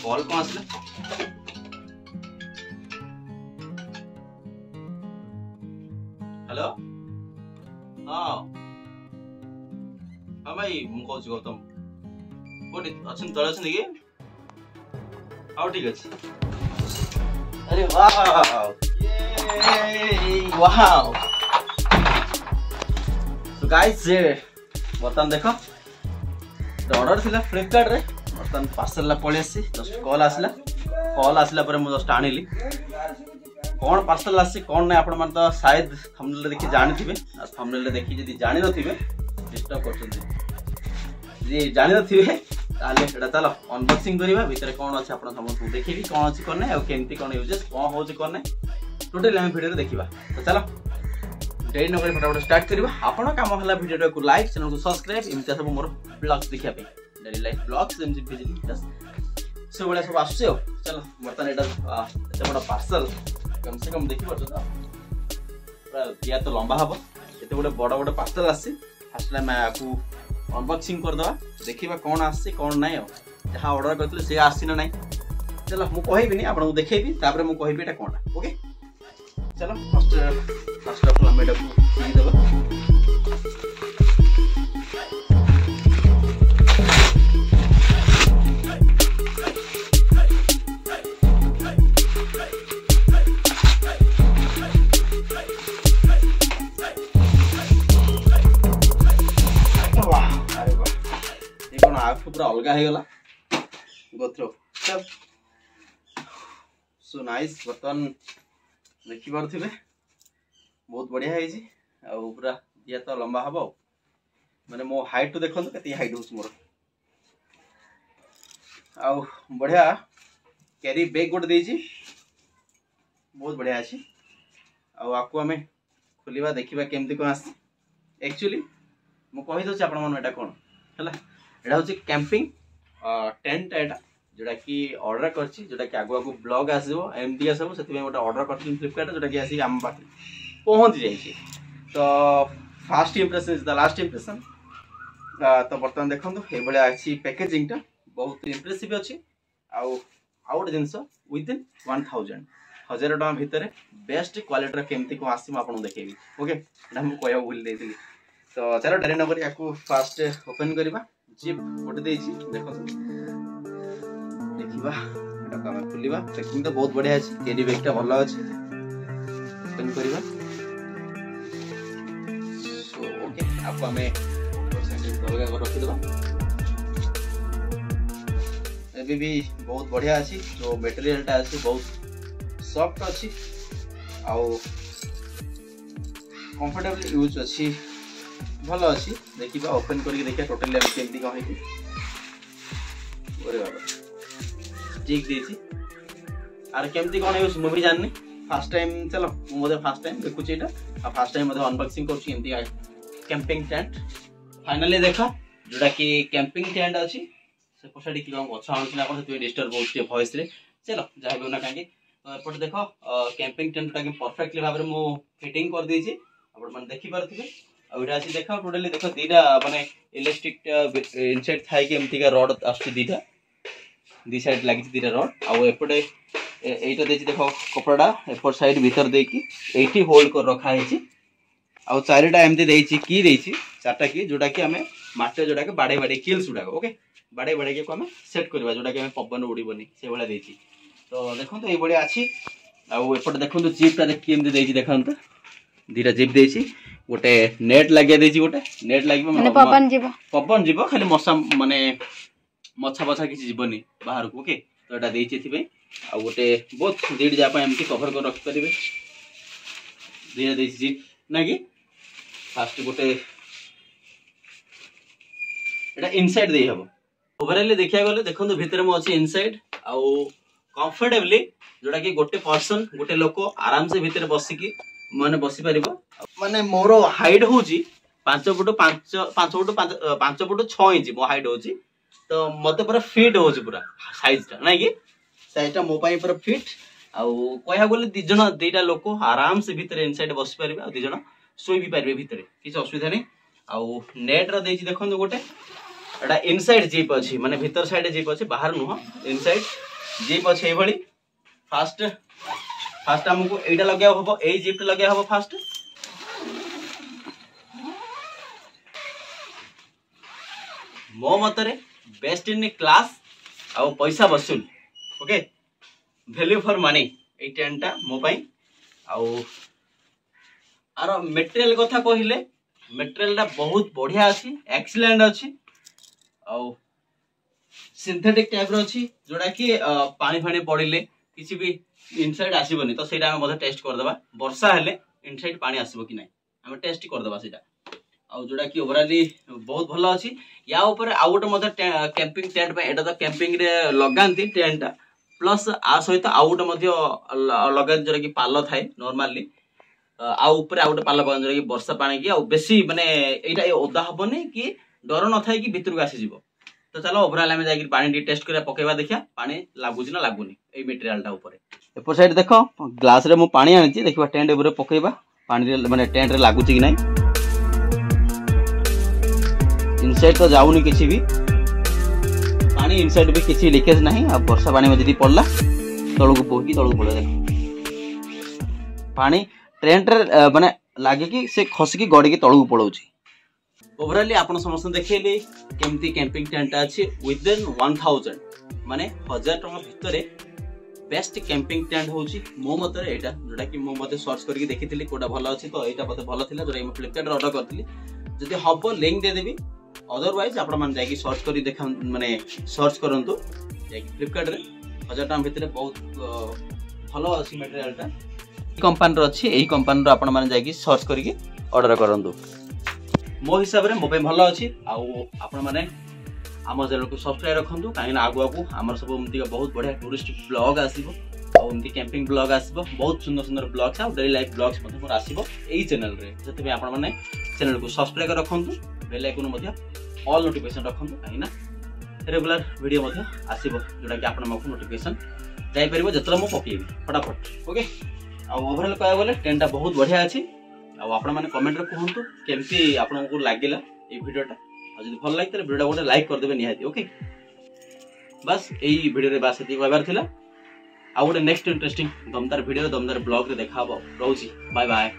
Call कौन आसला hello हाँ हाँ भाई मु कहूँ गौतम कोठी अच्छा तले अच्छे कि हाँ ठीक अच्छे अरे वाह वाह तो गाइस बर्तमान देख ऑर्डर थिला फ्लिपकार्ट रे बर्तमान पार्सल ला पळे आसी जस्ट कॉल आसला पर मु जस्ट आनिली कौन पार्सल आसी कौन नहीं आपण मन तो शायद थंबनेल देखि जानि थिबे थंबनेल देखि जदी जानि नथिबे डिस्टर्ब करछन जी जानि नथिबे ताले एटा चलो अनबॉक्सिंग करिवा भितर कौन अछि आपण समस्त देखिबी कौन अछि करने आ केमती कौन यूजेस कौन होछि करने टोटल हम वीडियो रे देखिबा तो चलो डेरी न करी फटाफट स्टार्ट करिवा आपण काम हला वीडियो को लाइक चैनल को सब्सक्राइब इमता सब मोर ब्लॉग्स देखिया पे daily life blogs MG page सब बड़ा सब आसुछे चलो बर्तमान एटा एते बड़ा पार्सल कम से कम देखि परछो त पूरा या तो लंबा हबो एते बड़ा बड़ा पार्सल आसी फर्स्ट टाइम मैं आपको अनबॉक्सिंग कर दवा देखिबा कौन आसी कौन नै जहां ऑर्डर करथले से आसी ना नै चलो मु कहिबिनी आपन को देखेबी तापर मु कहिबी एटा कोनटा ओके चलो फर्स्ट ऑफ ऑल हम एटा को दी देबा पूरा अलग हो गला गोथ्रो सब सो नाइस बर्तन देखि पारथिबे बहुत बढ़िया है जी आ पूरा या तो लंबा हबो माने मो हाइट तो देखो केते हाइट होस मोर आ बढ़िया कैरी बैग गोट देजी बहुत बढ़िया अछि आ आपको हमें खोलिबा देखिबा केमती कोन आसी एक्चुअली मो कहि दो आपण मन एटा कोन हला एटा होची कैंपिंग टेंट एटा जोटा कि ऑर्डर करछि जोटा कि आगु ब्लॉग आसीबो एमडी आसीबो सेति में ओटा ऑर्डर करछि फ्लिपकार्ट जोटा कि आसी हम पाखे पहुंच जाई छी तो first impression is the last impression तो बर्तमान देखंतु हे बळे आछि पैकेजिंग टा बहुत इंप्रेसिव अछि आउट जिंस विद इन 1000 टका भितर बेस्ट क्वालिटी केमती को आसी म आपन देखेबी ओके एटा हम कहया भूल देथिली तो चलो डायरेक्ट नंबर याकू फास्ट ओपन करबा जिप गोटे देछि देखो देखिबा एटा काम खुलिबा पैकिंग तो बहुत बढ़िया अछि कैरी बैग टा भलो अछि ओपन करबा सो ओके आपको हमें अलगा कर रखि देबा एबी भी बहुत बढ़िया अछि जो मटेरियल टा अछि बहुत सॉफ्ट अछि आ कंफर्टेबल यूज अछि भलो अछि देखिबा ओपन करके देखिया टोटली हम केमती का होई ओरे बाबा ठीक देछि आर केमती कोन यूज मूवी जाननी फर्स्ट टाइम चलो मोदे फर्स्ट टाइम देखु एटा आ फर्स्ट टाइम मोदे अनबॉक्सिंग करछि एमती कैंपिंग टेंट फाइनली देखा जोटा कि कैंपिंग टेंट अछि से पोसाडी कि हम अच्छा आनछि ना अपन से डिस्टर्ब होछि वॉइस रे चलो जाय बिना कांगे तो एपट देखो कैंपिंग टेंट टा के परफेक्टली भाबरे मो फिटिंग कर देछि अपन मन देखि परथिबे आउडा अछि देखा टोटली देखो दीटा माने इलेक्ट्रिक इनसाइड थाई के एमती का रॉड आछि दीटा दी साइड लागि दीटा रॉड आ एपटे एटा देछि देखो कपड़ा एपर साइड भीतर देकी एठी होल्ड कर रखा हेछि आ चारिटा एमती देछि की देछि चारटा की जोटा कि हमें माटे जोटा के बाडे किल्स उडा ओके बाडे के को हमें सेट करबा जोटा कि हमें पवन उडीबनी से बळा देछि तो देखंतु ए बळा अछि आ एपटे देखंतु जीप ता देखि एमती देछि देखंतु दीटा जीप देछि गोटे नेट लागिया देछि गोटे नेट लागिबो माने पवन जीवो खाली मसा माने मछा बछा किछि जीवनी बाहर को ओके तो एटा देछि थिबे आ गोटे बहुत दीड जा पा एमती कवर कर रख परिबे दीटा देछि जीप ना कि फास्ट गोटे एटा इनसाइड देई हबो ओवरऑल देखिया गले देखंतु भीतर म अछि इनसाइड आ कंफर्टेबली जोटा कि गोटे पर्सन गोटे लोक आराम से भीतर बसी की माने बसी परिबो माने मोर हाइट होची 5 फुट 6 इंच मो हाइट होची तो मते पूरा फिट होची पूरा साइज ता नै कि साइज ता मो पाई पूरा फिट आ कहया बोले दीटा लोक आराम से भीतर इनसाइड बसी परिबे आ दीजण सोई भी परिबे भीतर किछ असुविधा नै आ नेट रा देछि देखंतु गोटे एटा इनसाइड जीप अछि माने भीतर साइड जीप अछि बाहर नुह इनसाइड जिप अच्छे ये फास्ट फास्ट हमको एटा लगे हम यही जिप लगे हम फास्ट मो मतरे बेस्ट इन क्लास आ पैसा वसूल okay value for money A tent टा मो पई आर मटेरियल कथा कहले मटेरियल टा बहुत बढ़िया अछि एक्सीलेंट अछि आ सिंथेटिक टाइप रो अछि जोडा कि पानी फानी पड़िले किसी भी इनसाइड आसीबनी तो सेटा हम मधे टेस्ट कर देबा वर्षा हेले इनसाइड पानी आसीबो कि नै हम टेस्ट कर देबा सेटा आ जोडा कि ओवरऑली बहुत भलो अछि या ऊपर आ गोटे मधे कैंपिंग टेंट पे एटा तो कैंपिंग रे लगांती टेंट प्लस आ सहित आ गोटे मधे लगा जोडा कि पालो थाए नॉर्मली आ ऊपर आ गोटे पालो बन जोडा कि वर्षा पानी की आ बेसी माने एटा ओदा हबनी कि डर न थाए कि भितर को आसी जीवो तो चलो ओवरऑल हम जाई पानी टेस्ट करिया पकेबा देखिया पानी लागुजी ना लागुनी ए मटेरियल टा ऊपर एपर साइड देखो ग्लास रे मु पानी आनिची देखिबा टेंट ऊपर पकेबा पानी रे माने टेंट रे लागुची कि नै इनसाइड तो जाउनी किछि भी पानी इनसाइड भी किछि लीकेज नहीं अब वर्षा पानी में जदी पड़ला तळु को बोही तळु पड़े देख पानी टेंट रे माने लागे कि से खस की गडी की तळु को पड़ौची ओवरऑली आपण समस्त देखैले केमती कैंपिंग टेंट अछि विद इन 1000 माने 1000 टका भितरे बेस्ट कैंपिंग टेंट होची मो मतरे एटा जोडा कि मो मते सर्च करके देखिथिली कोडा भलो अछि तो एटा मते भलो थिला जोडा हम फ्लिपकार्ट रे ऑर्डर करथिली जदी हबो लिंक दे देबी अदरवाइज आपण मान जाई कि सर्च करी देखा माने सर्च करंतु जाई फ्लिपकार्ट रे 1000 टका भितरे बहुत भलो अछि मटेरियल टा कंपनी रो अछि एही कंपनी रो आपण मान जाई कि सर्च करके ऑर्डर करंतु मो हिसाब रे मो पे भलो अछि आ आपण माने आम चैनल को सब्सक्राइब रखंतु काहे आगु आगु हमर सब एमती बहुत बढ़िया टूरिस्ट ब्लॉग आसीबो आ एमती कैंपिंग ब्लॉग आसीबो बहुत सुंदर सुंदर ब्लॉग्स आ डेली लाइफ ब्लॉग्स मध्ये मोर आसीबो एही चैनल रे जति आपण माने चैनल को सब्सक्राइब रखंतु बेल आइकन मध्ये ऑल नोटिफिकेशन रखंतु काहे ना रेगुलर वीडियो मध्ये आसीबो जोडा कि आपण मको नोटिफिकेशन जाई परिबो जतरा मो पकेबी फटाफट ओके आ ओवरऑल कहया बोले टेंटा बहुत बढ़िया अछि आ आपण माने कमेंट रे कहंतु केमती आपण को लागिला ए वीडियोटा आ जदी भल लागितले वीडियो गोटे लाइक कर देबे निहाती ओके बस एही वीडियो रे बास एती कहबार थिला आ गोटे नेक्स्ट इंटरेस्टिंग दमदार वीडियो दमदार ब्लॉग रे देखाबो रहउची बाय बाय।